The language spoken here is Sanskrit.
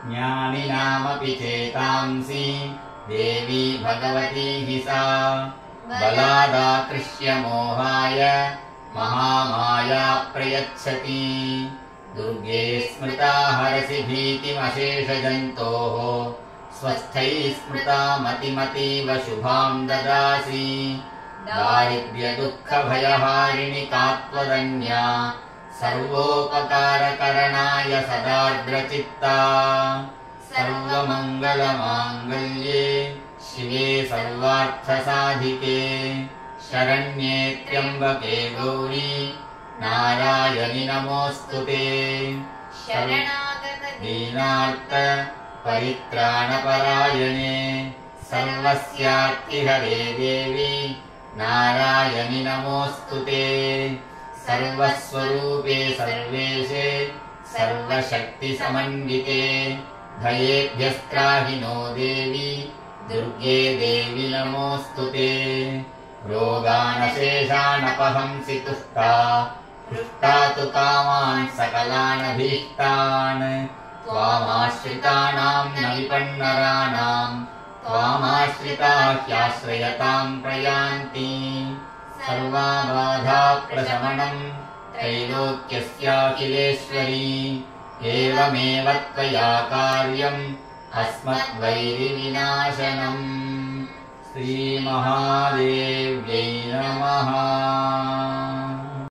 ज्ञानिनामपि चेतांसि देवी भगवती हि सा बलादाकृष्य मोहाय महामाया प्रयच्छति दुर्गे स्मृता हरसि भीतिमशेषजन्तोः स्वस्थैः स्मृता मतिमतीव शुभां ददासि दारिद्र्यदुःखभयहारिणि कात्वदन्या सर्वोपकारकरणाय सदार्द्रचित्ता सर्वमङ्गलमाङ्गल्ये शिवे सर्वार्थसाधिके शरण्ये त्र्यम्बके गौरी नारायणि नमोऽस्तुते शरणागत दीनार्थ परित्राणपरायणे सर्वस्यार्तिहरे देवी नारायणि नमोऽस्तुते सर्वस्वरूपे सर्वेशे सर्वशक्तिसमन्विते भयेभ्यस्त्राहि नो देवी दुर्गे देवी नमोऽस्तुते रोगानशेषानपहंसि तुष्टा हृष्टा तु कामान् सकलानभीष्टान् त्वामाश्रितानां न विपन्नराणां त्वामाश्रिताः ह्याश्रयतां प्रयान्ति सर्वाबाधाप्रशमनं त्रैलोक्यस्याखिलेश्वरी एवमेव त्वया कार्यम् अस्मद्वैरिविनाशनम् श्रीमहादेव्यै नमः।